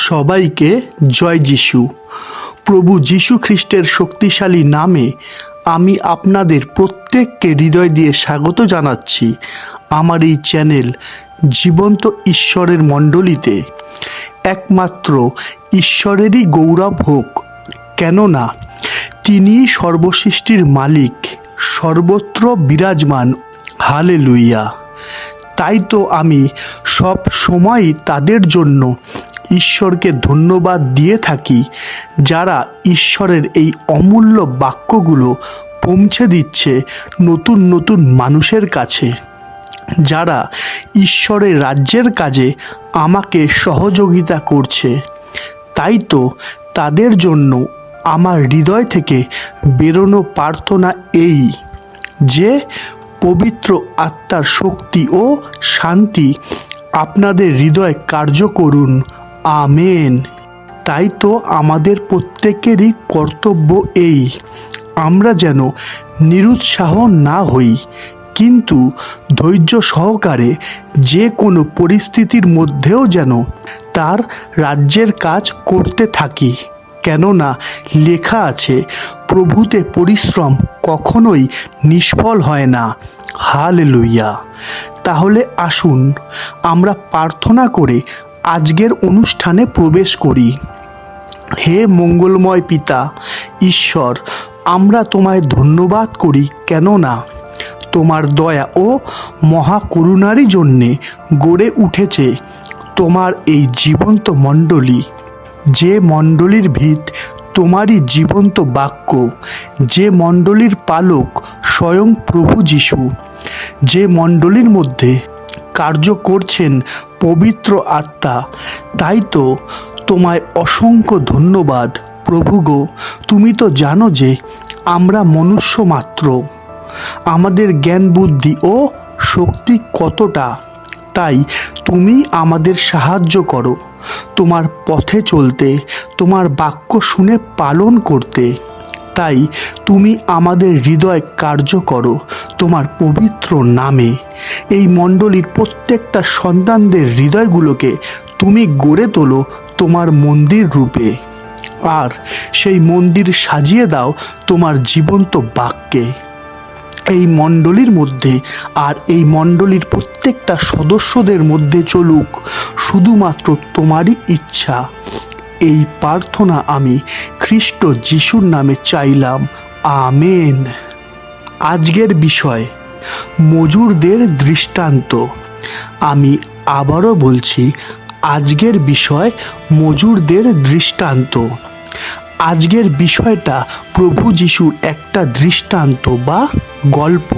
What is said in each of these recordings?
সবাইকে জয় যিশু। প্রভু যিশু খ্রিস্টের শক্তিশালী নামে আমি আপনাদের প্রত্যেককে হৃদয় দিয়ে স্বাগত জানাচ্ছি আমার এই চ্যানেল জীবন্ত ঈশ্বরের মণ্ডলীতে। একমাত্র ঈশ্বরেরই গৌরব হোক, কেননা তিনিই সর্বসৃষ্টির মালিক, সর্বত্র বিরাজমান। হালেলুইয়া। তাই তো আমি সব সময়ই তাদের জন্য ঈশ্বরকে ধন্যবাদ দিয়ে থাকি, যারা ঈশ্বরের এই অমূল্য বাক্যগুলো পৌঁছে দিচ্ছে নতুন নতুন মানুষের কাছে, যারা ঈশ্বরের রাজ্যের কাজে আমাকে সহযোগিতা করছে। তাই তো তাদের জন্য আমার হৃদয় থেকে বেরোনো প্রার্থনা এই যে পবিত্র আত্মার শক্তি ও শান্তি আপনাদের হৃদয় কার্য করুন। আমেন। তাই তো আমাদের প্রত্যেকেরই কর্তব্য এই, আমরা যেন নিরুৎসাহ না হই, কিন্তু ধৈর্য সহকারে যে কোনো পরিস্থিতির মধ্যেও যেন তার রাজ্যের কাজ করতে থাকি। কেননা লেখা আছে, প্রভুতে পরিশ্রম কখনোই নিষ্ফল হয় না। হালেলুইয়া। তাহলে আসুন আমরা প্রার্থনা করে আজকের অনুষ্ঠানে প্রবেশ করি। হে মঙ্গলময় পিতা ঈশ্বর, আমরা তোমায় ধন্যবাদ করি, কেননা তোমার দয়া ও মহাকরুণারই জন্যে গড়ে উঠেছে তোমার এই জীবন্ত মণ্ডলী, যে মণ্ডলীর ভিত তোমারই জীবন্ত বাক্য, যে মণ্ডলীর পালক স্বয়ং প্রভু যিশু, যে মণ্ডলীর মধ্যে কার্য করছেন পবিত্র আত্মা। তাই তো তোমায় অসংখ্য ধন্যবাদ প্রভু গো। তুমি তো জানো যে আমরা মনুষ্য মাত্র, আমাদের জ্ঞান বুদ্ধি ও শক্তি কতটা। তাই তুমি আমাদের সাহায্য করো তোমার পথে চলতে, তোমার বাক্য শুনে পালন করতে। তাই তুমি আমাদের হৃদয় কার্য করো তোমার পবিত্র নামে। এই মণ্ডলীর প্রত্যেকটা সন্তানদের হৃদয়গুলোকে তুমি গড়ে তোলো তোমার মন্দির রূপে, আর সেই মন্দির সাজিয়ে দাও তোমার জীবন্ত বাক্যে। এই মণ্ডলীর মধ্যে আর এই মণ্ডলীর প্রত্যেকটা সদস্যদের মধ্যে চলুক শুধুমাত্র তোমারই ইচ্ছা। এই প্রার্থনা আমি খ্রিস্ট যিশুর নামে চাইলাম। আমেন। আজকের বিষয় মজুরদের দৃষ্টান্ত। আমি আবারও বলছি, আজকের বিষয় মজুরদের দৃষ্টান্ত। আজকের বিষয়টা প্রভু যিশুর একটা দৃষ্টান্ত বা গল্প,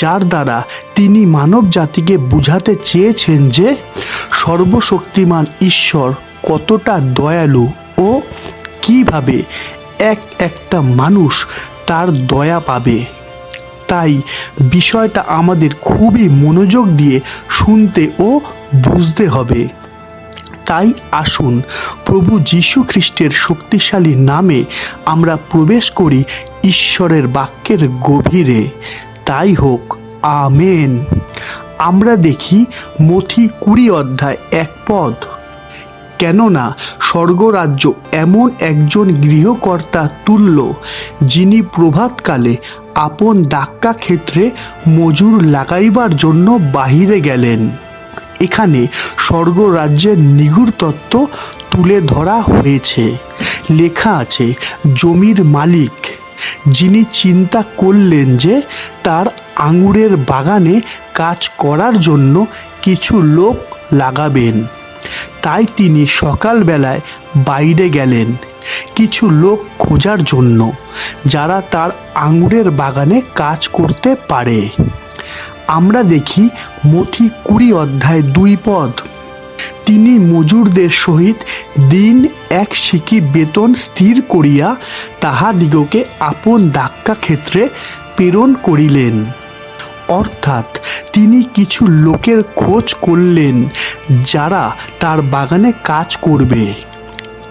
যার দ্বারা তিনি মানব জাতিকে বুঝাতে চেয়েছেন যে সর্বশক্তিমান ঈশ্বর কতটা দয়ালু ও কিভাবে একটা মানুষ তার দয়া পাবে। তাই বিষয়টা আমাদের খুবই মনোযোগ দিয়ে শুনতে ও বুঝতে হবে। তাই আসুন প্রভু যিশু খ্রিস্টের শক্তিশালী নামে আমরা প্রবেশ করি ঈশ্বরের বাক্যের গভীরে। তাই হোক। আমেন। আমরা দেখি মথি 20 অধ্যায় 1 পদ। কেননা স্বর্গরাজ্য এমন একজন গৃহকর্তা তুল্য, যিনি প্রভাতকালে আপন দাক্কা ক্ষেত্রে মজুর লাগাইবার জন্য বাহিরে গেলেন। এখানে স্বর্গরাজ্যের নিগূঢ় তত্ত্ব তুলে ধরা হয়েছে। লেখা আছে, জমির মালিক যিনি চিন্তা করলেন যে তার আঙুরের বাগানে কাজ করার জন্য কিছু লোক লাগাবেন, তাই তিনি সকালবেলায় বাইরে গেলেন কিছু লোক খোঁজার জন্য, যারা তার আঙুরের বাগানে কাজ করতে পারে। আমরা দেখি মথি 20 অধ্যায় 2 পদ। তিনি মজুরদের সহিত দিন 1 সিকি বেতন স্থির করিয়া তাহাদিগকে আপন দাক্কা ক্ষেত্রে প্রেরণ করিলেন। অর্থাৎ তিনি কিছু লোকের খোঁজ করলেন যারা তার বাগানে কাজ করবে।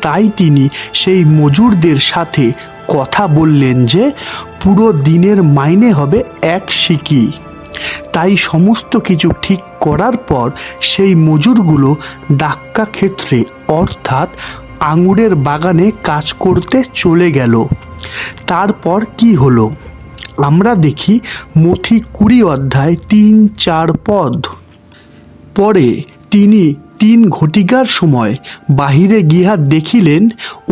তাই তিনি সেই মজুরদের সাথে কথা বললেন যে পুরো দিনের মাইনে হবে 1 সিকি। তাই সমস্ত কিছু ঠিক করার পর সেই মজুরগুলো দাক্কা ক্ষেত্রে অর্থাৎ আঙুরের বাগানে কাজ করতে চলে গেল। তারপর কি হলো আমরা দেখি মথি 20 অধ্যায় 3-4 পদ। পরে তিনি 3 ঘটিকার সময় বাহিরে গিয়া দেখিলেন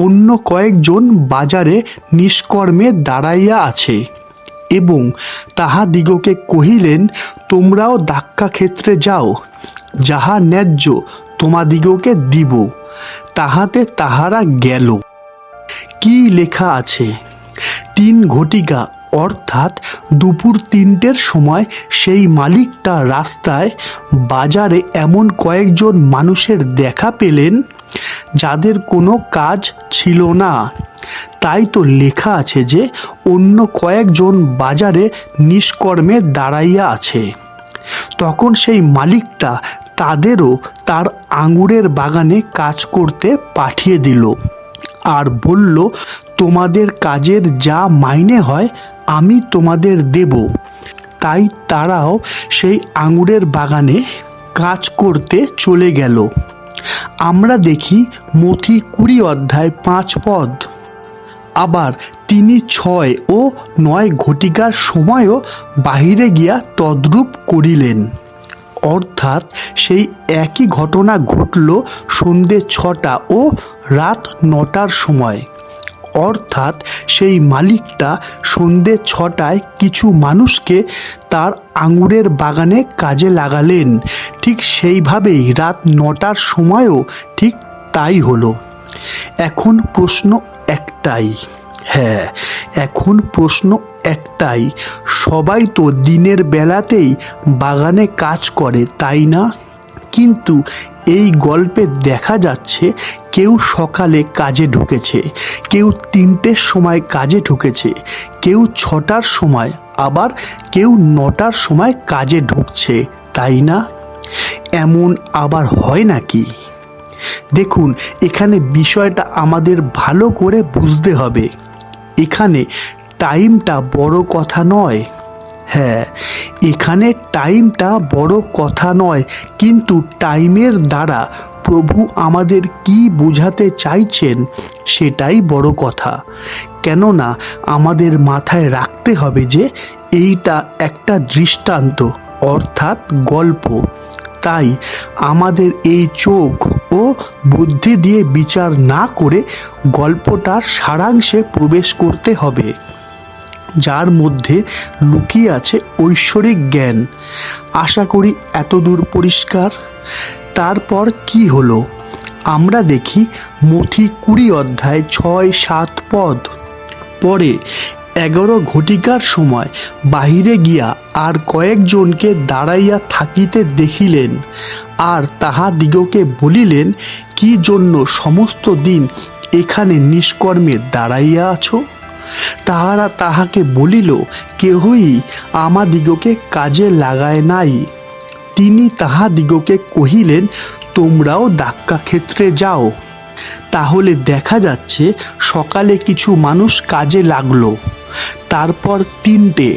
অন্য কয়েকজন বাজারে নিষ্কর্মে দাঁড়াইয়া আছে, এবং তাহাদিগকে কহিলেন, তোমরাও দাক্কা ক্ষেত্রে যাও, যাহা ন্যায্য তোমাদিগকে দিব। তাহাতে তাহারা গেল। কি লেখা আছে? 3 ঘটিকা অর্থাৎ দুপুর 3টের সময় সেই মালিকটা রাস্তায় বাজারে এমন কয়েকজন মানুষের দেখা পেলেন যাদের কোনো কাজ ছিল না। তাই তো লেখা আছে যে অন্য কয়েকজন বাজারে নিষ্কর্মে দাঁড়াইয়া আছে। তখন সেই মালিকটা তাদেরও তার আঙুরের বাগানে কাজ করতে পাঠিয়ে দিল, আর বলল, তোমাদের কাজের যা মাইনে হয় আমি তোমাদের দেব। তাই তারাও সেই আঙুরের বাগানে কাজ করতে চলে গেল। আমরা দেখি মথি 20 অধ্যায় 5 পদ। আবার তিনি 6 ও 9 ঘটিকার সময়ও বাহিরে গিয়া তদ্রূপ করিলেন। অর্থাৎ সেই একই ঘটনা ঘটল সন্ধ্যে 6টা ও রাত 9টার সময়। অর্থাৎ সেই মালিকটা সন্ধ্যে 6টায় কিছু মানুষকে তার আঙুরের বাগানে কাজে লাগালেন। ঠিক সেইভাবেই রাত 9টার সময়ও ঠিক তাই হলো। এখন প্রশ্ন একটাই, এখন প্রশ্ন একটাই, সবাই তো দিনের বেলাতেই বাগানে কাজ করে, তাই না? কিন্তু এই গল্পে দেখা যাচ্ছে কেউ সকালে কাজে ঢুকেছে, কেউ 3টের সময় কাজে ঢুকেছে, কেউ 6টার সময়, আবার কেউ 9টার সময় কাজে ঢুকছে, তাই না? এমন আবার হয় নাকি? দেখুন, এখানে বিষয়টা আমাদের ভালো করে বুঝতে হবে। এখানে টাইমটা বড় কথা নয়। এখানে টাইমটা বড় কথা নয়, কিন্তু টাইমের দ্বারা প্রভু আমাদের কি বোঝাতে চাইছেন সেটাই বড় কথা। কেননা আমাদের মাথায় রাখতে হবে যে এইটা একটা দৃষ্টান্ত অর্থাৎ গল্প। তাই আমাদের এই চোখ ও বুদ্ধি দিয়ে বিচার না করে গল্পটার সারাংশে প্রবেশ করতে হবে, যার মধ্যে লুকিয়ে আছে ঐশ্বরিক জ্ঞান। আশা করি এতদূর পরিষ্কার। তারপর কি হলো আমরা দেখি মথি 20 অধ্যায় 6-7 পদ। পরে 11 ঘটিকার সময় বাহিরে গিয়া আর কয়েকজনকে দাঁড়াইয়া থাকিতে দেখিলেন, আর তাহাদিগকে বলিলেন, কি জন্য সমস্ত দিন এখানে নিষ্কর্মে দাঁড়াইয়া আছো? তাহারা তাহাকে বলিল, কেহই আমাদিগকে কাজে লাগায় নাই। তিনি তাহাদিগকে কহিলেন, তোমরাও দাক্কা ক্ষেত্রে যাও। তাহলে দেখা যাচ্ছে সকালে কিছু মানুষ কাজে লাগলো, তারপর 3টে,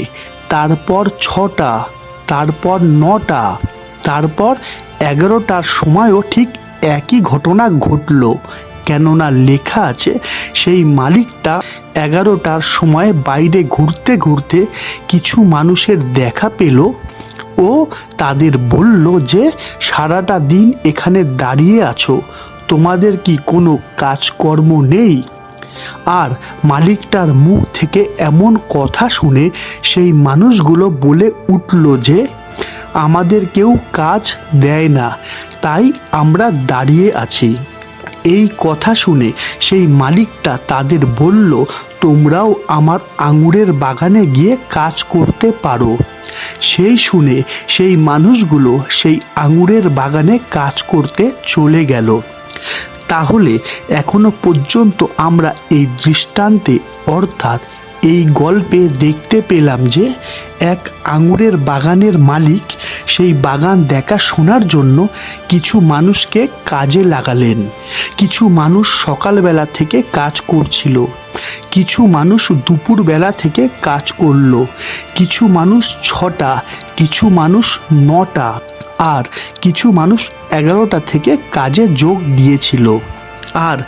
তারপর 6টা, তারপর 9টা, তারপর 11টার সময়ও ঠিক একই ঘটনা ঘটল। কেননা লেখা আছে সেই মালিকটা 11টার সময় বাইরে ঘুরতে ঘুরতে কিছু মানুষের দেখা পেল ও তাদের বলল যে, সারাটা দিন এখানে দাঁড়িয়ে আছো, তোমাদের কি কোনো কাজকর্ম নেই? আর মালিকটার মুখ থেকে এমন কথা শুনে সেই মানুষগুলো বলে উঠল যে, আমাদের কেউ কাজ দেয় না, তাই আমরা দাঁড়িয়ে আছি। এই কথা শুনে সেই মালিকটা তাদের বলল, তোমরাও আমার আঙুরের বাগানে গিয়ে কাজ করতে পারো। সেই শুনে সেই মানুষগুলো সেই আঙুরের বাগানে কাজ করতে চলে গেল। তাহলে এখনো পর্যন্ত আমরা এই দৃষ্টান্তে অর্থাৎ এই গল্পে দেখতে পেলাম যে এক আঙুরের বাগানের মালিক সেই বাগান দেখাশোনার জন্য কিছু মানুষকে কাজে লাগালেন। কিছু মানুষ সকালবেলা থেকে কাজ করছিল, কিছু মানুষ দুপুরবেলা থেকে কাজ করলো, কিছু মানুষ 6টা, কিছু মানুষ 9টা, আর কিছু মানুষ 11টা থেকে কাজে যোগ দিয়েছিল। আর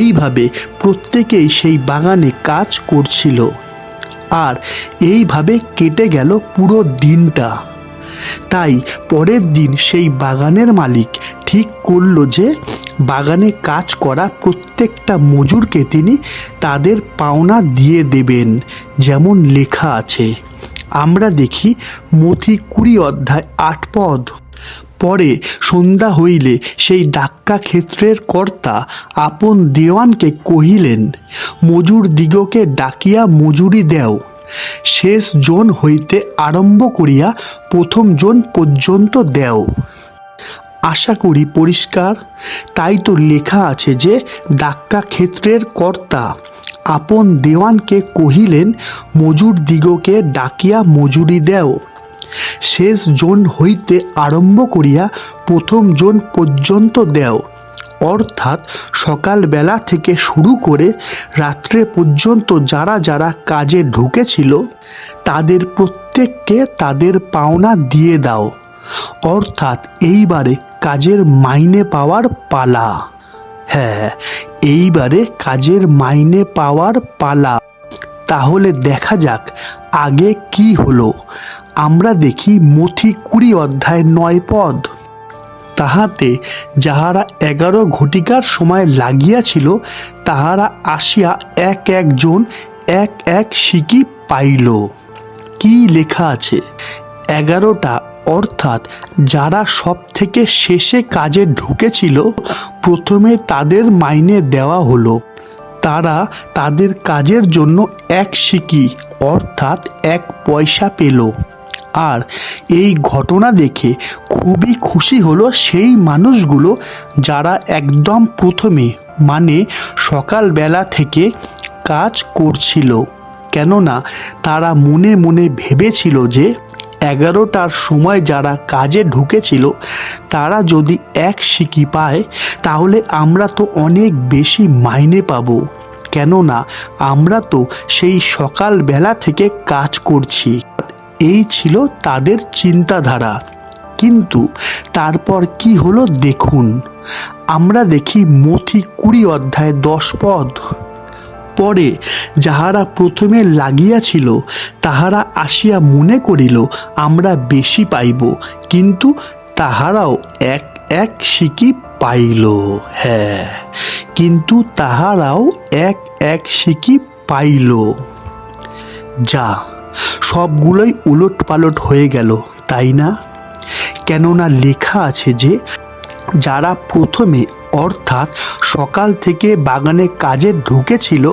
এইভাবে প্রত্যেকেই সেই বাগানে কাজ করছিল। আর এইভাবে কেটে গেল পুরো দিনটা। তাই পরের দিন সেই বাগানের মালিক ঠিক করলো যে বাগানে কাজ করা প্রত্যেকটা মজুরকে তিনি তাদের পাওনা দিয়ে দেবেন, যেমন লেখা আছে। আমরা দেখি মথি 20 অধ্যায় 8 পদ। পরে সন্ধ্যা হইলে সেই ডাক্কা ক্ষেত্রের কর্তা আপন দেওয়ানকে কহিলেন, মজুর দিগকে ডাকিয়া মজুরি দেও, শেষ জন হইতে আরম্ভ করিয়া প্রথম জন পর্যন্ত দেও। আশা করি পরিষ্কার। তাই তো লেখা আছে যে ডাক্কা ক্ষেত্রের কর্তা আপন দেওয়ানকে কহিলেন, মজুর দিগকে ডাকিয়া মজুরি দেও, শেষ জন হইতে আরম্ভ করিয়া প্রথম জন পর্যন্ত দেও। অর্থাৎ সকালবেলা থেকে শুরু করে রাত্রে পর্যন্ত যারা যারা কাজে ঢুকেছিল তাদের প্রত্যেককে তাদের পাওনা দিয়ে দাও। অর্থাৎ এইবারে কাজের মাইনে পাওয়ার পালা। হ্যাঁ, এইবারে কাজের মাইনে পাওয়ার পালা। তাহলে দেখা যাক আগে কি হলো। আমরা দেখি মথি 20 অধ্যায় 9 পদ। তাহাতে যাহারা 11 ঘটিকার সময় লাগিয়াছিল তাহারা আসিয়া এক একজন এক এক সিকি পাইল। কি লেখা আছে? 11টা, অর্থাৎ যারা সব থেকে শেষে কাজে ঢুকেছিল প্রথমে তাদের মাইনে দেওয়া হলো। তারা তাদের কাজের জন্য 1 সিকি অর্থাৎ 1 পয়সা পেল। আর এই ঘটনা দেখে খুবই খুশি হলো সেই মানুষগুলো যারা একদম প্রথমে মানে সকালবেলা থেকে কাজ করছিল। কেননা তারা মনে মনে ভেবেছিল যে 11টার সময় যারা কাজে ঢুকেছিল তারা যদি 1 সিকি পায় তাহলে আমরা তো অনেক বেশি মাইনে পাবো, কেননা আমরা তো সেই সকালবেলা থেকে কাজ করছি। এই ছিল তাদের চিন্তাধারা। কিন্তু তারপর কি হলো দেখুন। আমরা দেখি মথি 20 অধ্যায় 10 পদ। পরে যাহারা প্রথমে লাগিয়াছিল তাহারা আসিয়া মনে করিল আমরা বেশি পাইব, কিন্তু তাহারাও এক এক সিকি পাইল। হ্যাঁ, কিন্তু তাহারাও এক এক সিকি পাইল। যা, সবগুলোই উলট পালট হয়ে গেল, তাই না? কেননা লেখা আছে যে যারা প্রথমে অর্থাৎ সকাল থেকে বাগানে কাজে ঢুকেছিল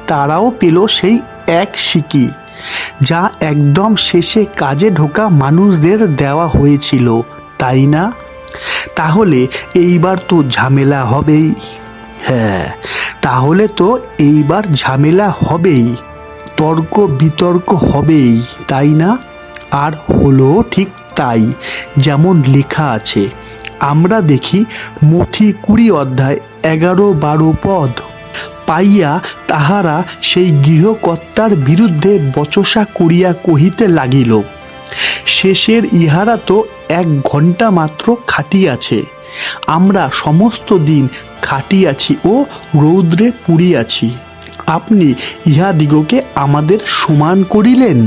তারাও পেল সেই 1 সিকি, যা একদম শেষে কাজে ঢোকা মানুষদের দেওয়া হয়েছিল, তাই না? তাহলে এইবার তো ঝামেলা হবেই। হ্যাঁ, তাহলে তো এইবার ঝামেলা হবেই, তর্ক বিতর্ক হবেই, তাই না? আর হলো ঠিক তাই, যেমন লেখা আছে। আমরা দেখি মথি 20 অধ্যায় 11-12 পদ। পাইয়া তাহারা সেই গৃহকর্তার বিরুদ্ধে বচসা করিয়া কহিতে লাগিল, শেষের ইহারা তো 1 ঘন্টা মাত্র খাটিয়াছে, আমরা সমস্ত দিন খাটিয়াছি ও রৌদ্রে পুড়িয়াছি, আপনি ইহাদিগকে আমাদের সমান করিলেন।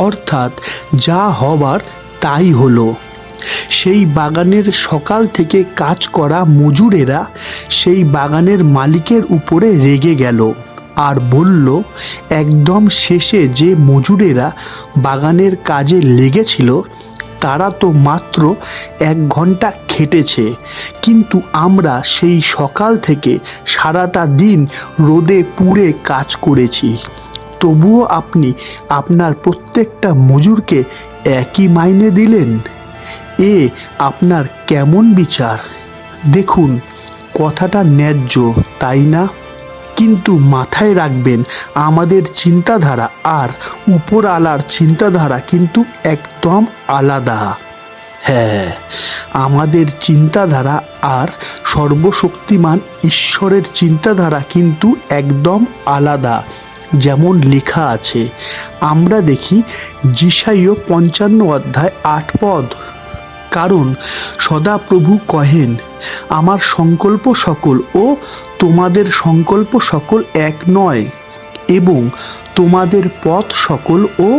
অর্থাৎ যা হবার তাই হলো। সেই বাগানের সকাল থেকে কাজ করা মজুরেরা সেই বাগানের মালিকের উপরে রেগে গেল আর বলল, একদম শেষে যে মজুরেরা বাগানের কাজে লেগেছিল তারা তো মাত্র 1 ঘন্টা খেটেছে, কিন্তু আমরা সেই সকাল থেকে সারাটা দিন রোদে পুড়ে কাজ করেছি, তবুও আপনি আপনার প্রত্যেকটা মজুরকে একই মাইনে দিলেন। এ আপনার কেমন বিচার? দেখুন, কথাটা ন্যায্য, তাই না? কিন্তু মাথায় রাখবেন, আমাদের চিন্তাধারা আর উপরওয়ালার চিন্তাধারা কিন্তু একদম আলাদা। হ্যাঁ, আমাদের চিন্তাধারা আর সর্বশক্তিমান ঈশ্বরের চিন্তাধারা কিন্তু একদম আলাদা। যেমন লেখা আছে। আমরা দেখি যিশাইয় 55 অধ্যায় 8 পদ। কারণ সদাপ্রভু কহেন, আমার সংকল্প সকল ও তোমাদের সংকল্প সকল এক নয়, এবং তোমাদের পথ সকল ও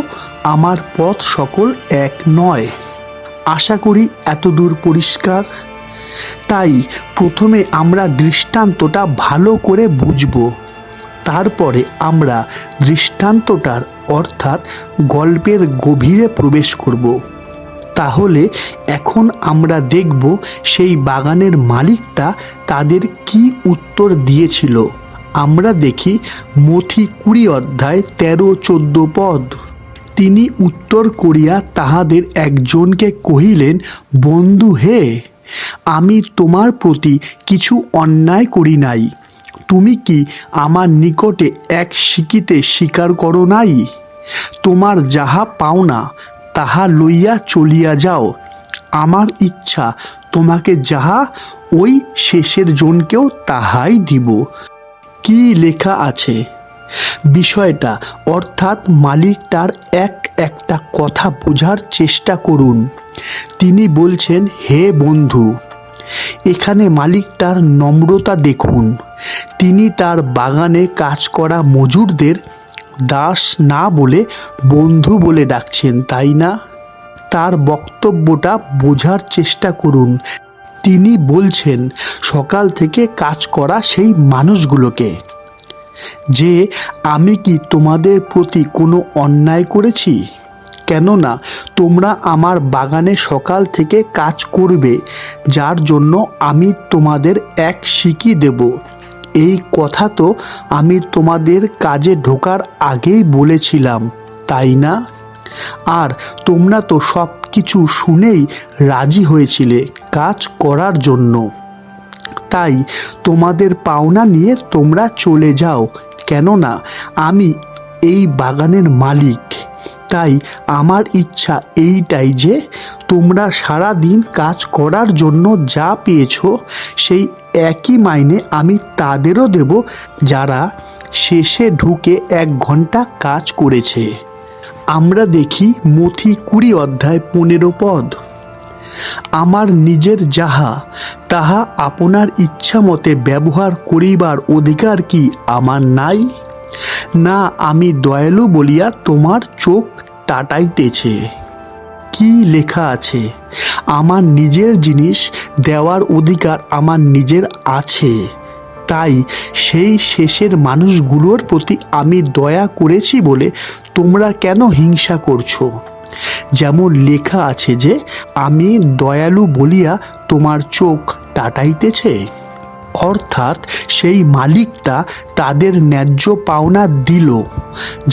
আমার পথ সকল এক নয়। আশা করি এতদূর পরিষ্কার। তাই প্রথমে আমরা দৃষ্টান্তটা ভালো করে বুঝব, তারপরে আমরা দৃষ্টান্তটার অর্থাৎ গল্পের গভীরে প্রবেশ করব। তাহলে এখন আমরা দেখব সেই বাগানের মালিকটা তাদের কি উত্তর দিয়েছিল। আমরা দেখি মথি 20 অধ্যায় 13-14 পদ। তিনি উত্তর করিয়া তাহাদের একজনকে কহিলেন, বন্ধু হে, আমি তোমার প্রতি কিছু অন্যায় করি নাই। তুমি কি আমার নিকটে এক সিকিতে স্বীকার করো নাই? তোমার যাহা পাওনা তাহা লইয়া চলিয়া যাও। আমার ইচ্ছা তোমাকে যাহা, ওই শেষের জনকেও তাহাই দিব। কি লেখা আছে? বিষয়টা অর্থাৎ মালিকটার একটা কথা বোঝার চেষ্টা করুন। তিনি বলছেন, হে বন্ধু। এখানে মালিকটার নম্রতা দেখুন। তিনি তার বাগানে কাজ করা মজুরদের দাস না বলে বন্ধু বলে ডাকছেন, তাই না? তার বক্তব্যটা বোঝার চেষ্টা করুন। তিনি বলছেন সকাল থেকে কাজ করা সেই মানুষগুলোকে যে, আমি কি তোমাদের প্রতি কোনো অন্যায় করেছি? কেননা তোমরা আমার বাগানে সকাল থেকে কাজ করবে, যার জন্য আমি তোমাদের এক সিকি দেব। এই কথা তো আমি তোমাদের কাজে ঢোকার আগেই বলেছিলাম, তাই না? আর তোমরা তো সব কিছু শুনেই রাজি হয়েছিলে কাজ করার জন্য। তাই তোমাদের পাওনা নিয়ে তোমরা চলে যাও, কেননা আমি এই বাগানের মালিক। তাই আমার ইচ্ছা এইটাই যে তোমরা সারা দিন কাজ করার জন্য যা পেয়েছো সেই একই মাইনে আমি তাদেরও দেব, যারা শেষে ঢুকে 1 ঘন্টা কাজ করেছে। আমরা দেখি মথি 20 অধ্যায় 15 পদ। আমার নিজের যাহা তাহা আপনার ইচ্ছা মতে ব্যবহার করিবার অধিকার কি আমার নাই? না আমি দয়ালু বলিয়া তোমার চোখ টাটাইতেছে? কি লেখা আছে? আমার নিজের জিনিস দেওয়ার অধিকার আমার নিজের আছে। তাই সেই শেষের মানুষগুলোর প্রতি আমি দয়া করেছি বলে তোমরা কেন হিংসা করছো? যেমন লেখা আছে যে, আমি দয়ালু বলিয়া তোমার চোখ টাটাইতেছে। অর্থাৎ সেই মালিকটা তাদের ন্যায্য পাওনা দিল,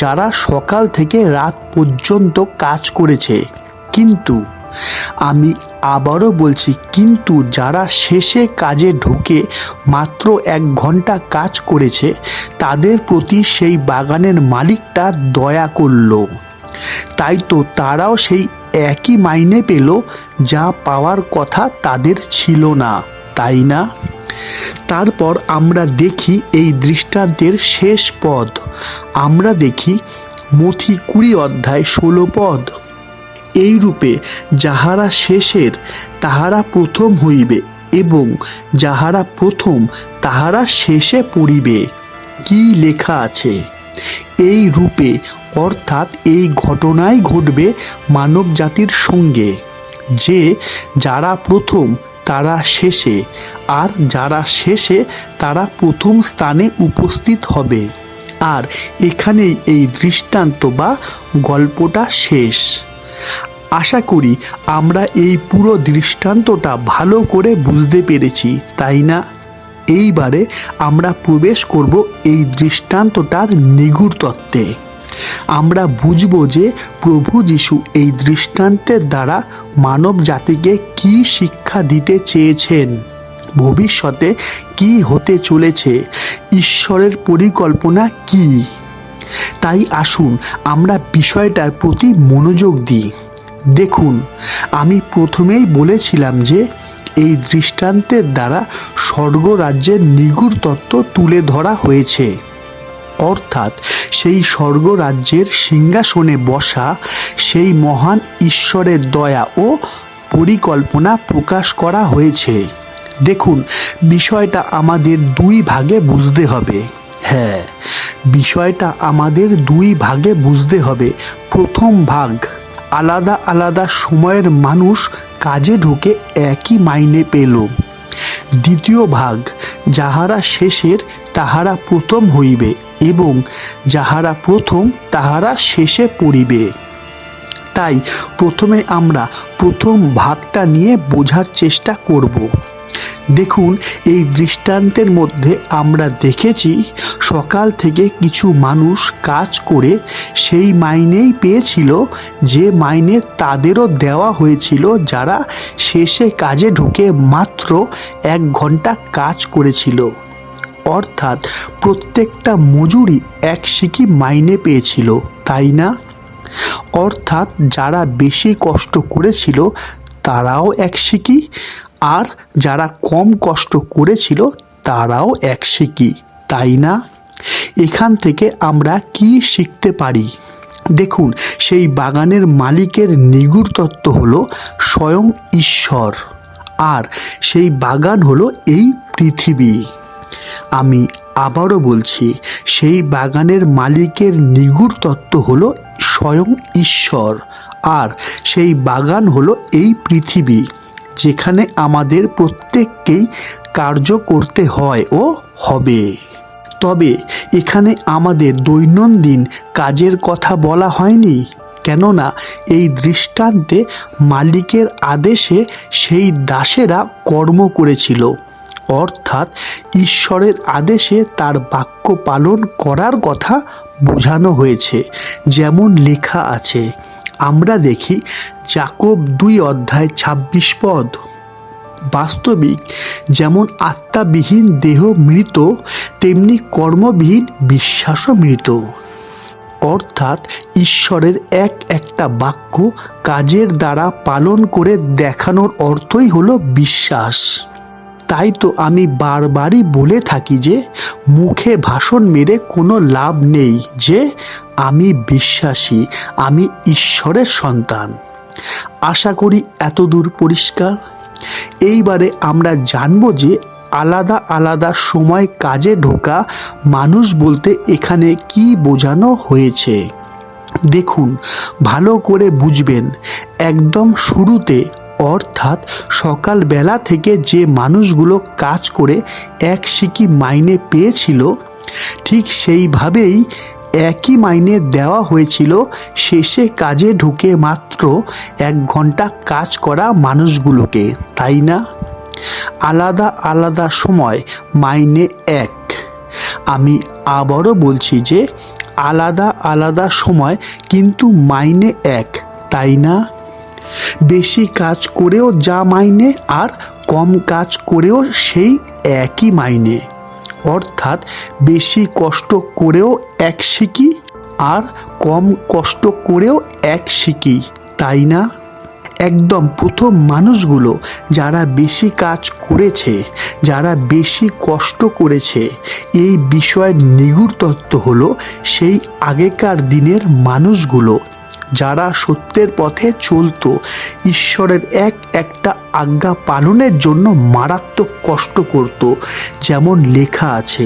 যারা সকাল থেকে রাত পর্যন্ত কাজ করেছে। কিন্তু আমি আবারও বলছি, কিন্তু যারা শেষে কাজে ঢুকে মাত্র 1 ঘন্টা কাজ করেছে, তাদের প্রতি সেই বাগানের মালিকটা দয়া করল। তাই তো তারাও সেই একই মাইনে পেল যা পাওয়ার কথা তাদের ছিল না, তাই না? তারপর আমরা দেখি এই দৃষ্টান্তের শেষ পদ। আমরা দেখি মথি 20 অধ্যায় 16 পদ। এই রূপে যাহারা শেষের তাহারা প্রথম হইবে, এবং যাহারা প্রথম তাহারা শেষে পড়িবে। কি লেখা আছে? এই রূপে অর্থাৎ এই ঘটনাই ঘটবে মানব জাতির সঙ্গে, যে যারা প্রথম তারা শেষে, আর যারা শেষে তারা প্রথম স্থানে উপস্থিত হবে। আর এখানেই এই দৃষ্টান্ত বা গল্পটা শেষ। আশা করি আমরা এই পুরো দৃষ্টান্তটা ভালো করে বুঝতে পেরেছি, তাই না? এইবারে আমরা প্রবেশ করব এই দৃষ্টান্তটার নিগূঢ় তত্ত্বে। আমরা বুঝব যে প্রভু যীশু এই দৃষ্টান্তের দ্বারা মানব জাতিকে কি শিক্ষা দিতে চেয়েছেন, ভবিষ্যতে কি হতে চলেছে, ঈশ্বরের পরিকল্পনা কি। তাই আসুন আমরা বিষয়টার প্রতি মনোযোগ দিই। দেখুন, আমি প্রথমেই বলেছিলাম যে এই দৃষ্টান্তের দ্বারা স্বর্গরাজ্যের নিগূঢ় তত্ত্ব তুলে ধরা হয়েছে। অর্থাৎ সেই স্বর্গরাজ্যের সিংহাসনে বসা সেই মহান ঈশ্বরের দয়া ও পরিকল্পনা প্রকাশ করা হয়েছে। দেখুন, বিষয়টা আমাদের দুই ভাগে বুঝতে হবে। হ্যাঁ, বিষয়টা আমাদের দুই ভাগে বুঝতে হবে। প্রথম ভাগ, আলাদা আলাদা সময়ের মানুষ কাজে ঢুকে একই মাইনে পেল। দ্বিতীয় ভাগ, যাহারা শেষের তাহারা প্রথম হইবে এবং যাহারা প্রথম তাহারা শেষে পড়িবে। তাই প্রথমে আমরা প্রথম ভাগটা নিয়ে বোঝার চেষ্টা করব। দেখুন, এই দৃষ্টান্তের মধ্যে আমরা দেখেছি সকাল থেকে কিছু মানুষ কাজ করে সেই মাইনেই পেয়েছিল যে মাইনে তাদেরও দেওয়া হয়েছিল যারা শেষে কাজে ঢুকে মাত্র 1 ঘন্টা কাজ করেছিল। অর্থাৎ প্রত্যেকটা মজুরি এক শিকি মাইনে পেয়েছিল, তাই না? অর্থাৎ যারা বেশি কষ্ট করেছিল তারাও এক শিকি, আর যারা কম কষ্ট করেছিল তারাও এক শিকি, তাই না? এখান থেকে আমরা কি শিখতে পারি? দেখুন, সেই বাগানের মালিকের নিগূঢ় তত্ত্ব হলো স্বয়ং ঈশ্বর, আর সেই বাগান হলো এই পৃথিবী। আমি আবারও বলছি, সেই বাগানের মালিকের নিগূঢ় তত্ত্ব হলো স্বয়ং ঈশ্বর, আর সেই বাগান হলো এই পৃথিবী, যেখানে আমাদের প্রত্যেককেই কার্য করতে হয় ও হবে। তবে এখানে আমাদের দৈনন্দিন কাজের কথা বলা হয়নি, কেননা এই দৃষ্টান্তে মালিকের আদেশে সেই দাসেরা কর্ম করেছিল। অর্থাৎ ঈশ্বরের আদেশে তার বাক্য পালন করার কথা বোঝানো হয়েছে। যেমন লেখা আছে, আমরা দেখি যাকব 2:26। বাস্তবিক যেমন আত্মাবিহীন দেহ মৃত, তেমনি কর্মবিহীন বিশ্বাসও মৃত। অর্থাৎ ঈশ্বরের একটা বাক্য কাজের দ্বারা পালন করে দেখানোর অর্থই হলো বিশ্বাস। তাই তো আমি বারবারই বলে থাকি যে মুখে ভাষণ মেরে কোনো লাভ নেই যে আমি বিশ্বাসী, আমি ঈশ্বরের সন্তান। আশা করি এতদূর পরিষ্কার। এইবারে আমরা জানব যে আলাদা আলাদা সময় কাজে ঢোকা মানুষ বলতে এখানে কি বোঝানো হয়েছে। দেখুন, ভালো করে বুঝবেন। একদম শুরুতে, অর্থাৎ সকালবেলা থেকে যে মানুষগুলো কাজ করে এক শিকি মাইনে পেয়েছিল, ঠিক সেইভাবেই একই মাইনে দেওয়া হয়েছিল শেষে কাজে ঢুকে মাত্র 1 ঘন্টা কাজ করা মানুষগুলোকে, তাই না? আলাদা আলাদা সময় মাইনে এক। আমি আবারও বলছি যে আলাদা আলাদা সময় কিন্তু মাইনে এক, তাই না? বেশি কাজ করেও যা মাইনে, আর কম কাজ করেও সেই একই মাইনে। অর্থাৎ বেশি কষ্ট করেও এক শিকি, আর কম কষ্ট করেও এক শিকি, তাই না? একদম প্রথম মানুষগুলো যারা বেশি কাজ করেছে, যারা বেশি কষ্ট করেছে, এই বিষয়ের নিগূঢ় তত্ত্ব হলো সেই আগেকার দিনের মানুষগুলো যারা সত্যের পথে চলতো, ঈশ্বরের একটা আজ্ঞা পালনের জন্য মারাত্মক কষ্ট করত। যেমন লেখা আছে,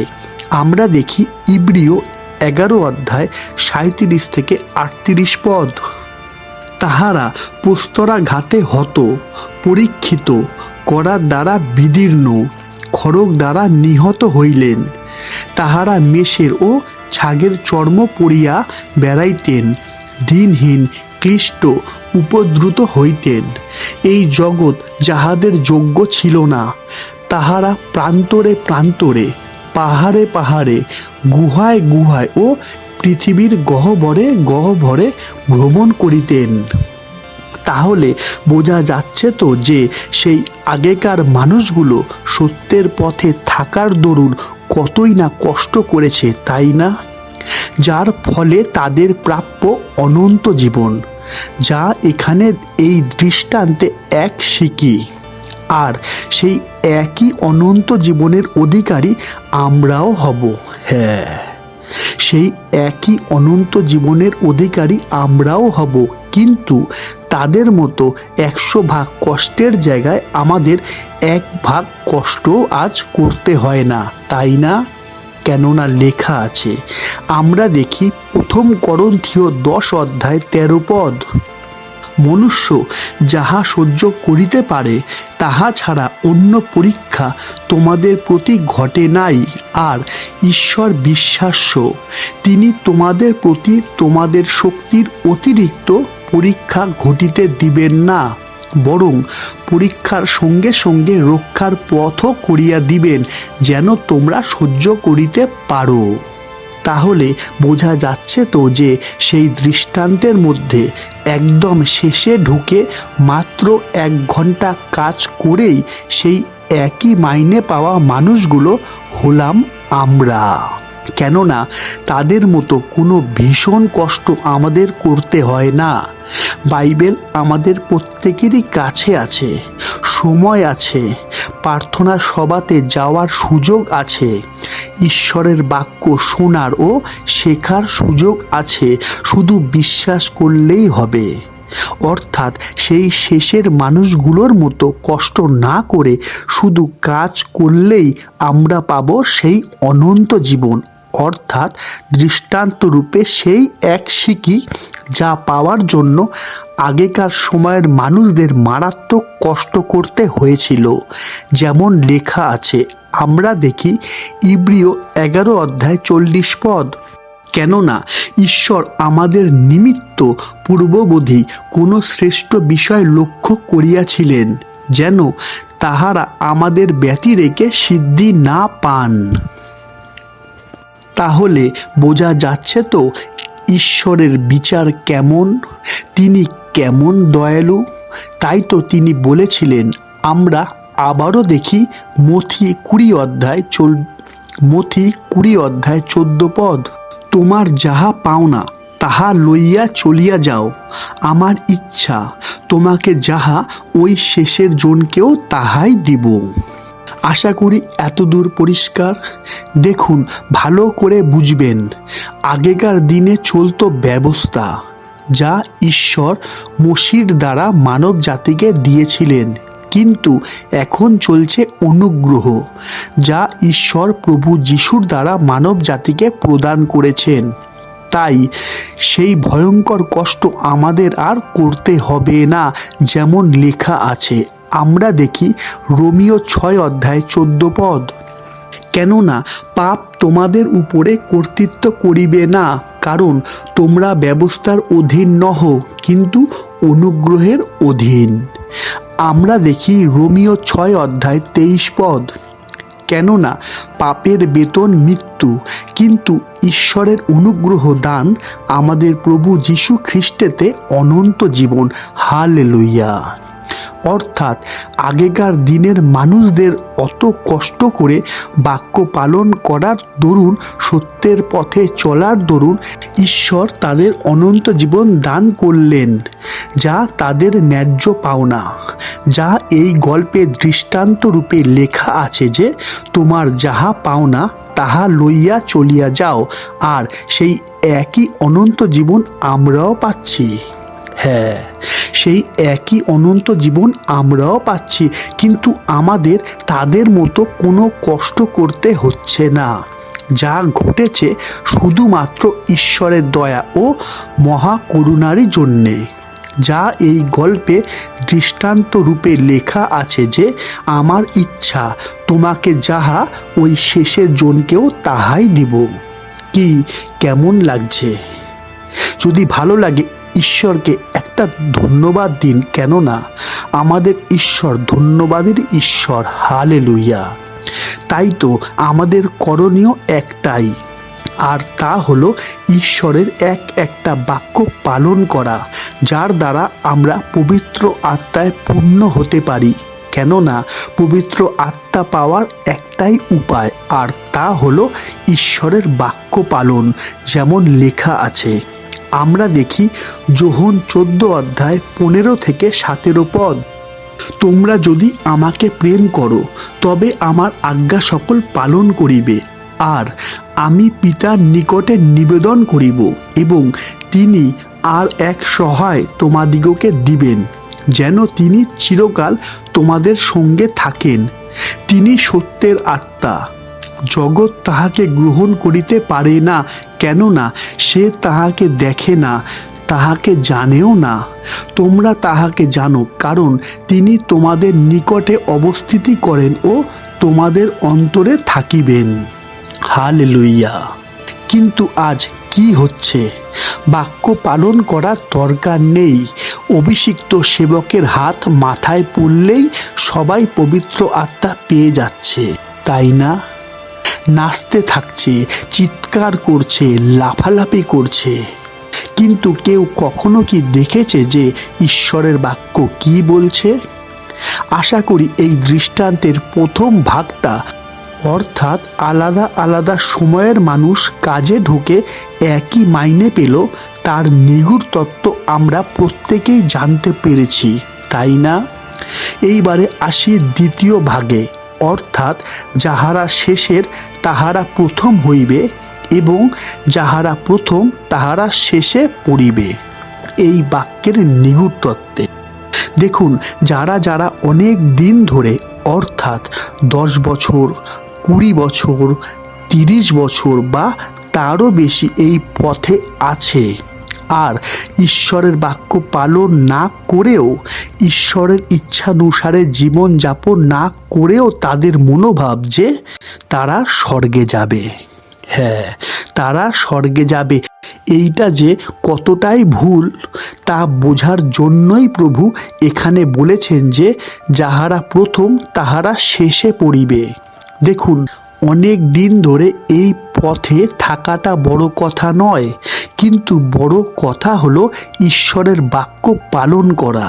আমরা দেখি ইব্রিয় 11:37-38 তাহারা প্রস্তরাঘাতে হত, পরীক্ষিত করার দ্বারা বিদীর্ণ, খড়গ দ্বারা নিহত হইলেন। তাহারা মেষের ও ছাগের চর্ম পরিয়া বেড়াইতেন, দিনহীন ক্লিষ্ট উপদ্রুত হইতেন। এই জগৎ যাহাদের যোগ্য ছিল না, তাহারা প্রান্তরে প্রান্তরে, পাহাড়ে পাহাড়ে, গুহায় গুহায় ও পৃথিবীর গহ্বরে গহ্বরে ভ্রমণ করিতেন। তাহলে বোঝা যাচ্ছে তো যে সেই আগেকার মানুষগুলো সত্যের পথে থাকার দরুন কতই না কষ্ট করেছে, তাই না? যার ফলে তাদের প্রাপ্য অনন্ত জীবন, যা এখানে এই দৃষ্টান্তে এক শিকি। আর সেই একই অনন্ত জীবনের অধিকারী আমরাও হব। হ্যাঁ, সেই একই অনন্ত জীবনের অধিকারী আমরাও হব, কিন্তু তাদের মতো 100 ভাগ কষ্টের জায়গায় আমাদের 1 ভাগ কষ্ট আজ করতে হয় না, তাই না? কেননা লেখা আছে, আমরা দেখি 1 করন্থীয় 10 অধ্যায় 13 পদ, মনুষ্য যাহা সহ্য করিতে পারে তাহা ছাড়া অন্য পরীক্ষা তোমাদের প্রতি ঘটে নাই, আর ঈশ্বর বিশ্বাস্য, তিনি তোমাদের প্রতি তোমাদের শক্তির অতিরিক্ত পরীক্ষা ঘটিতে দিবেন না, বরং পরীক্ষার সঙ্গে সঙ্গে রক্ষার পথও করিয়া দিবেন, যেন তোমরা সহ্য করিতে পারো। তাহলে বোঝা যাচ্ছে তো যে সেই দৃষ্টান্তের মধ্যে একদম শেষে ঢুকে মাত্র 1 ঘন্টা কাজ করেই সেই একই মাইনে পাওয়া মানুষগুলো হলাম আমরা। কেননা তাদের মতো কোনো ভীষণ কষ্ট আমাদের করতে হয় না। বাইবেল আমাদের প্রত্যেকেরই কাছে আছে, সময় আছে, প্রার্থনা সভাতে যাওয়ার সুযোগ আছে, ঈশ্বরের বাক্য শোনার ও শেখার সুযোগ আছে, শুধু বিশ্বাস করলেই হবে। অর্থাৎ সেই শেষের মানুষগুলোর মতো কষ্ট না করে শুধু কাজ করলেই আমরা পাবো সেই অনন্ত জীবন, অর্থাৎ দৃষ্টান্তরূপে সেই এক সিকি, যা পাওয়ার জন্য আগেকার সময়ের মানুষদের মারাত্মক কষ্ট করতে হয়েছিল। যেমন লেখা আছে, আমরা দেখি ইব্রিয় 11 অধ্যায় 40 পদ, কেননা ঈশ্বর আমাদের নিমিত্ত পূর্ববধি কোনো শ্রেষ্ঠ বিষয় লক্ষ্য করিয়াছিলেন, যেন তাহারা আমাদের ব্যতিরেকে সিদ্ধি না পান। তাহলে বোঝা যাচ্ছে তো ঈশ্বরের বিচার কেমন, তিনি কেমন দয়ালু। তাই তো তিনি বলেছিলেন, আমরা আবারও দেখি মথি 20 অধ্যায় 14 পদ, তোমার যাহা পাওনা তাহা লইয়া চলিয়া যাও, আমার ইচ্ছা তোমাকে যাহা ওই শেষের জনকেও তাহাই দিব। আশা করি এতদূর পরিষ্কার। দেখুন, ভালো করে বুঝবেন, আগেকার দিনে চলতো ব্যবস্থা, যা ঈশ্বর মসির দ্বারা মানব জাতিকে দিয়েছিলেন, কিন্তু এখন চলছে অনুগ্রহ, যা ঈশ্বর প্রভু যিশুর দ্বারা মানব জাতিকে প্রদান করেছেন। তাই সেই ভয়ঙ্কর কষ্ট আমাদের আর করতে হবে না। যেমন লেখা আছে, আমরা দেখি রোমিও 6 অধ্যায় 14 পদ, কেননা পাপ তোমাদের উপরে কর্তৃত্ব করিবে না, কারণ তোমরা ব্যবস্থার অধীন নহ, কিন্তু অনুগ্রহের অধীন। আমরা দেখি রোমিও 6 অধ্যায় 23 পদ, কেননা পাপের বেতন মৃত্যু, কিন্তু ঈশ্বরের অনুগ্রহ দান আমাদের প্রভু যীশু খ্রিস্টেতে অনন্ত জীবন। হালেলুয়া। অর্থাৎ আগেকার দিনের মানুষদের অত কষ্ট করে বাক্য পালন করার দরুন, সত্যের পথে চলার দরুন ঈশ্বর তাদের অনন্ত জীবন দান করলেন, যা তাদের ন্যায্য পাওনা, যা এই গল্পে দৃষ্টান্ত রূপে লেখা আছে যে, তোমার যাহা পাওনা তাহা লইয়া চলিয়া যাও, আর সেই একই অনন্ত জীবন আমরাও পাচ্ছি। হ্যাঁ, সেই একই অনন্ত জীবন আমরাও পাচ্ছি, কিন্তু আমাদের তাদের মতো কোনো কষ্ট করতে হচ্ছে না। যা ঘটেছে শুধুমাত্র ঈশ্বরের দয়া ও মহাকরুণারই জন্যে, যা এই গল্পে দৃষ্টান্ত রূপে লেখা আছে যে, আমার ইচ্ছা তোমাকে যাহা ওই শেষের জনকেও তাহাই দিব। কি কেমন লাগছে? যদি ভালো লাগে ঈশ্বরকে একটা ধন্যবাদ দিন, কেননা আমাদের ঈশ্বর ধন্যবাদের ঈশ্বর। হালেলুয়া। তাই তো আমাদের করণীয় একটাই, আর তা হলো ঈশ্বরের একটা বাক্য পালন করা, যার দ্বারা আমরা পবিত্র আত্মায় পূর্ণ হতে পারি। কেননা পবিত্র আত্মা পাওয়ার একটাই উপায়, আর তা হলো ঈশ্বরের বাক্য পালন। যেমন লেখা আছে, আমরা দেখি যোহন 14 অধ্যায় 15 থেকে 17 পদ, তোমরা যদি আমাকে প্রেম করো তবে আমার আজ্ঞা সকল পালন করিবে, আর আমি পিতার নিকটে নিবেদন করিব, এবং তিনি আর এক সহায় তোমাদিগকে দিবেন, যেন তিনি চিরকাল তোমাদের সঙ্গে থাকেন। তিনি সত্যের আত্মা। জগৎ তাহাকে গ্রহণ করিতে পারে না, কেননা সে তাহাকে দেখে না, তাহাকে জানেও না। তোমরা তাহাকে জানো, কারণ তিনি তোমাদের নিকটে অবস্থিতি করেন ও তোমাদের অন্তরে থাকিবেন। হালেলুইয়া। কিন্তু আজ কি হচ্ছে? বাক্য পালন করার দরকার নেই। অভিষিক্ত সেবকের হাত মাথায় পড়লেই সবাই পবিত্র আত্মা পেয়ে যাচ্ছে, তাই না? নাচতে থাকছে, চিৎকার করছে, লাফালাফি করছে। কিন্তু কেউ কখনো কি দেখেছে যে ঈশ্বরের বাক্য কি বলছে? আশা করি এই দৃষ্টান্তের প্রথম ভাগটা, অর্থাৎ আলাদা আলাদা সময়ের মানুষ কাজে ঢুকে একই মাইনে পেল, তার নিগূঢ় তত্ত্ব আমরা প্রত্যেকেই জানতে পেরেছি, তাই না? এইবারে আসি দ্বিতীয় ভাগে, অর্থাৎ যাহারা শেষের তাহারা প্রথম হইবে, এবং যাহারা প্রথম তাহারা শেষে পড়িবে। এই বাক্যের নিগূঢ় তত্ত্বে দেখুন, যারা যারা অনেক দিন ধরে, অর্থাৎ 10 বছর, 20 বছর, 30 বছর বা তারও বেশি এই পথে আছে, আর ঈশ্বরের বাক্য পালন না করেও, ঈশ্বরের ইচ্ছানুসারে জীবনযাপন না করেও তাদের মনোভাব যে তারা স্বর্গে যাবে, হ্যাঁ, তারা স্বর্গে যাবে, এইটা যে কতটাই ভুল তা বোঝার জন্যই প্রভু এখানে বলেছেন যে যাহারা প্রথম তাহারা শেষে পড়িবে। দেখুন, অনেক দিন ধরে এই পথে থাকাটা বড় কথা নয়, কিন্তু বড় কথা হলো ঈশ্বরের বাক্য পালন করা,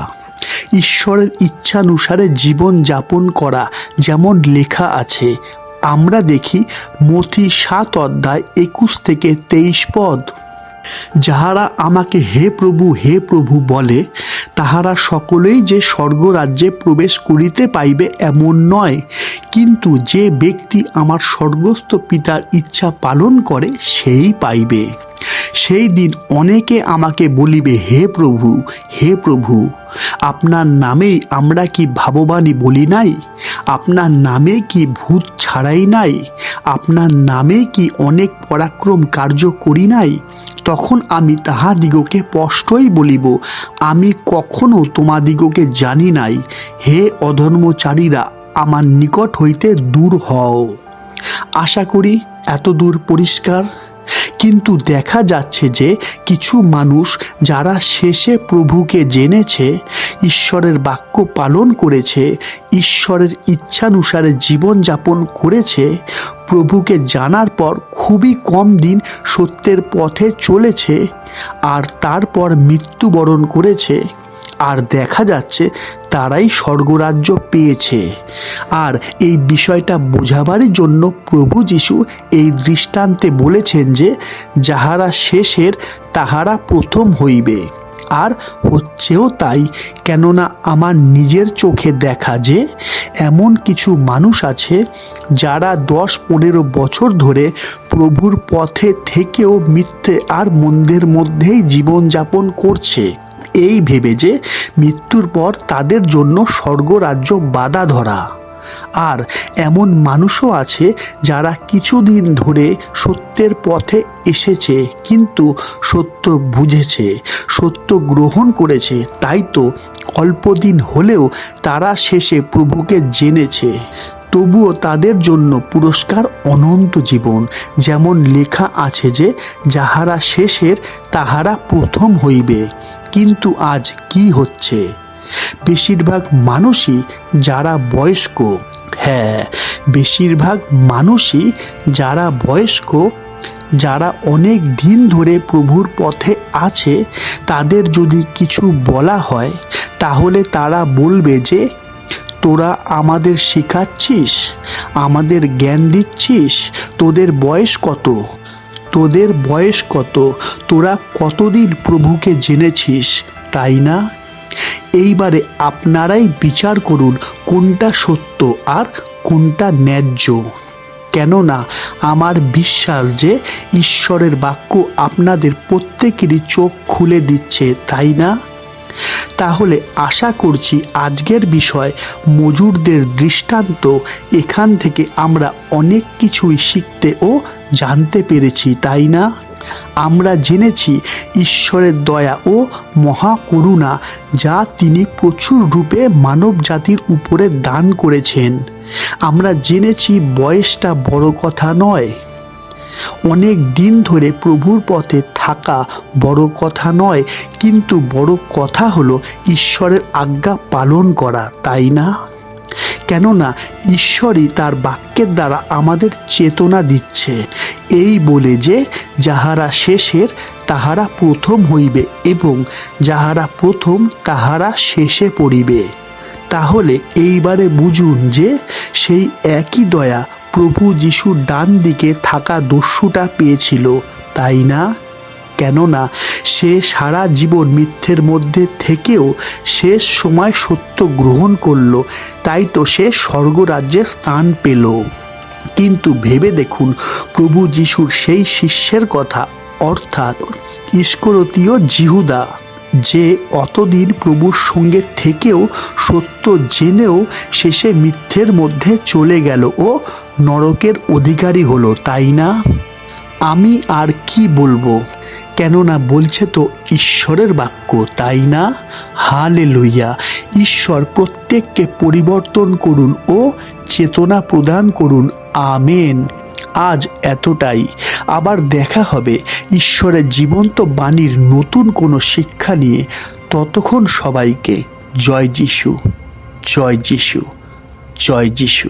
ঈশ্বরের ইচ্ছানুসারে জীবন যাপন করা। যেমন লেখা আছে, আমরা দেখি মথি 7 অধ্যায় 21 থেকে 23 পদ, যাহারা আমাকে হে প্রভু বলে, তাহারা সকলেই যে স্বর্গরাজ্যে প্রবেশ করিতে পাইবে এমন নয়, কিন্তু যে ব্যক্তি আমার স্বর্গস্থ পিতার ইচ্ছা পালন করে সেই পাইবে। সেই দিন অনেকে আমাকে বলিবে, হে প্রভু, আপনার নামেই আমরা কি ভাববাণী বলি নাই? আপনার নামে কি ভূত ছাড়াই নাই? আপনার নামে কি অনেক পরাক্রম কার্য করি নাই? তখন আমি তাহাদিগকে স্পষ্টই বলিব, আমি কখনো তোমাদিগকে জানি নাই। হে অধর্মচারীরা, আমার নিকট হইতে দূর হও। আশা করি এত দূর পরিষ্কার। কিন্তু দেখা যাচ্ছে যে কিছু মানুষ যারা শেষে প্রভুকে জেনেছে, ঈশ্বরের বাক্য পালন করেছে, ঈশ্বরের ইচ্ছানুসারে জীবনযাপন করেছে, প্রভুকে জানার পর খুবই কম দিন সত্যের পথে চলেছে, আর তারপর মৃত্যুবরণ করেছে, আর দেখা যাচ্ছে তারাই স্বর্গরাজ্য পেয়েছে। আর এই বিষয়টা বোঝাবারই জন্য প্রভু যিশু এই দৃষ্টান্তে বলেছেন যে যাহারা শেষের তাহারা প্রথম হইবে। আর হচ্ছেও তাই, কেননা আমার নিজের চোখে দেখা যে এমন কিছু মানুষ আছে যারা 10-15 বছর ধরে প্রভুর পথে থেকেও মিথ্যে আর মন্দের মধ্যেই জীবনযাপন করছে, এই ভেবে যে মৃত্যুর পর তাদের জন্য স্বর্গরাজ্য বাধা ধরা। আর এমন মানুষও আছে যারা কিছুদিন ধরে সত্যের পথে এসেছে, কিন্তু সত্য বুঝেছে, সত্য গ্রহণ করেছে, তাই তো অল্প দিন হলেও তারা শেষে প্রভুকে জেনেছে। তবুও তাদের জন্য পুরস্কার অনন্ত জীবন। যেমন লেখা আছে যে যাহারা শেষের তাহারা প্রথম হইবে। কিন্তু আজ কি হচ্ছে? বেশিরভাগ মানুষই যারা বয়স্ক, হ্যাঁ, বেশিরভাগ মানুষই যারা বয়স্ক, যারা অনেক দিন ধরে প্রভুর পথে আছে, তাদের যদি কিছু বলা হয় তাহলে তারা বলবে যে তোরা আমাদের শেখাচ্ছিস, আমাদের জ্ঞান দিচ্ছিস, তোদের বয়স কত, তোরা কতদিন প্রভুকে জেনেছিস, তাই না? এইবারে আপনারাই বিচার করুন কোনটা সত্য আর কোনটা ন্যায্য। কেননা আমার বিশ্বাস যে ঈশ্বরের বাক্য আপনাদের প্রত্যেকেরই চোখ খুলে দিচ্ছে, তাই না? তাহলে আশা করছি আজকের বিষয় মজুরদের দৃষ্টান্ত এখান থেকে আমরা অনেক কিছুই শিখতে ও জানতে পেরেছি, তাই না? আমরা জেনেছি ঈশ্বরের দয়া ও মহাকরুণা, যা তিনি প্রচুর রূপে মানব জাতির উপরে দান করেছেন। আমরা জেনেছি বয়সটা বড় কথা নয়, অনেক দিন ধরে প্রভুর পথে থাকা বড় কথা নয়, কিন্তু বড় কথা হলো ঈশ্বরের আজ্ঞা পালন করা, তাই না? কেননা ঈশ্বরই তার বাক্যের দ্বারা আমাদের চেতনা দিচ্ছে, এই বলে যে যাহারা শেষের তাহারা প্রথম হইবে এবং যাহারা প্রথম তাহারা শেষে পড়িবে। তাহলে এইবারে বুঝুন যে সেই একই দয়া প্রভু যিশুর ডান দিকে থাকা দস্যুটা পেয়েছিল, তাই না? কেননা সে সারা জীবন মিথ্যের মধ্যে থেকেও শেষ সময় সত্য গ্রহণ করলো, তাই তো সে স্বর্গরাজ্যে স্থান পেল। কিন্তু ভেবে দেখুন প্রভু যিশুর সেই শিষ্যের কথা, অর্থাৎ ইস্করিওতীয় জিহুদা, যে অতদিন প্রভুর সঙ্গে থেকেও সত্য জেনেও শেষে মিথ্যের মধ্যে চলে গেল ও নরকের অধিকারী হলো, তাই না? আমি আর কি বলবো, কেননা বলছে তো ঈশ্বরের বাক্য, তাই না? হালেলুয়া! ঈশ্বর প্রত্যেককে পরিবর্তন করুন ও চেতনা প্রদান করুন। আমেন। আজ এতটাই। আবার দেখা হবে ঈশ্বরের জীবন্ত বাণীর নতুন কোনো শিক্ষা নিয়ে। ততক্ষণ সবাইকে জয় যিশু, জয় যিশু, জয় যিশু।